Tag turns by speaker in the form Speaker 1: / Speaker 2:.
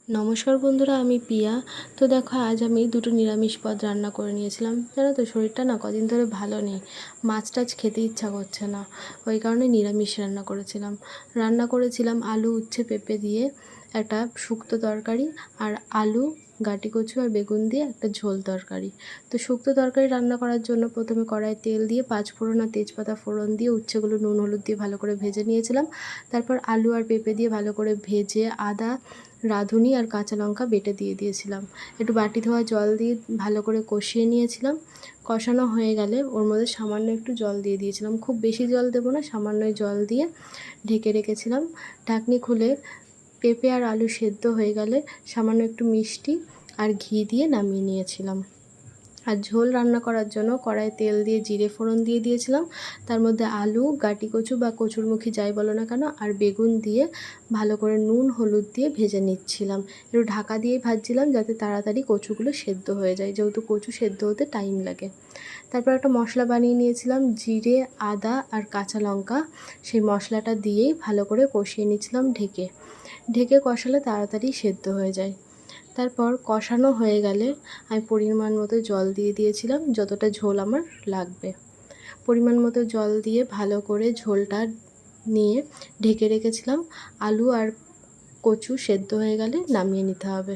Speaker 1: নমস্কার বন্ধুরা, আমি পিয়া। তো দেখো, আজ আমি দুটো নিরামিষ পদ রান্না করে নিয়েছিলাম। জানো তো, শরীরটা না কদিন ধরে ভালো নেই, মাছ টাছ খেতে ইচ্ছা করছে না, ওই কারণে নিরামিষ রান্না করেছিলাম আলু উচ্ছে পেঁপে দিয়ে একটা শুক্তো তরকারি, আর আলু গাটি কচু আর বেগুন দিয়ে একটা ঝোল তরকারি। তো শুক্তো তরকারি রান্না করার জন্য প্রথমে কড়াইয়ে তেল দিয়ে পাঁচফোড়ন আর তেজপাতা ফোড়ন দিয়ে উচ্ছেগুলো নুন হলুদ দিয়ে ভালো করে ভেজে নিয়েছিলাম। তারপর আলু আর পেঁপে দিয়ে ভালো করে ভেজে আদা, রাঁধুনি আর কাঁচা লঙ্কা বেটে দিয়ে দিয়েছিলাম। একটু বাটি ধোয়া জল দিয়ে ভালো করে কষিয়ে নিয়েছিলাম। কষানো হয়ে গেলে ওর মধ্যে সামান্য একটু জল দিয়ে দিয়েছিলাম, খুব বেশি জল দেবো না, সামান্যই জল দিয়ে ঢেকে রেখেছিলাম। ঢাকনি খুলে পেঁপে আর আলু সেদ্ধ হয়ে গেলে সামান্য একটু মিষ্টি আর ঘি দিয়ে নামিয়ে নিয়েছিলাম। আর ঝোল রান্না করার জন্য কড়াইয়ে তেল দিয়ে জিরে ফোড়ন দিয়ে দিয়েছিলাম। তার মধ্যে আলু গাটি কচু বা কচুরমুখী যাই বলো না কেন আর বেগুন দিয়ে ভালো করে নুন হলুদ দিয়ে ভেজে নিচ্ছিলাম। একটু ঢাকা দিয়ে ভাজছিলাম যাতে তাড়াতাড়ি কচুগুলো সেদ্ধ হয়ে যায়, যেহেতু কচু সেদ্ধ হতে টাইম লাগে। তারপর একটা মশলা বানিয়ে নিয়েছিলাম, জিরে আদা আর কাঁচা লঙ্কা। সেই মশলাটা দিয়েই ভালো করে কষিয়ে নিচ্ছিলাম ঢেকে ঢেকে কষালে তাড়াতাড়ি সেদ্ধ হয়ে যায়। তারপর কষানো হয়ে গেলে আমি পরিমাণ মতো জল দিয়ে দিয়েছিলাম, যতটা ঝোল আমার লাগবে। পরিমাণ মতো জল দিয়ে ভালো করে ঝোলটা নিয়ে ঢেকে রেখেছিলাম। আলু আর কচু সেদ্ধ হয়ে গেলে নামিয়ে নিতে হবে।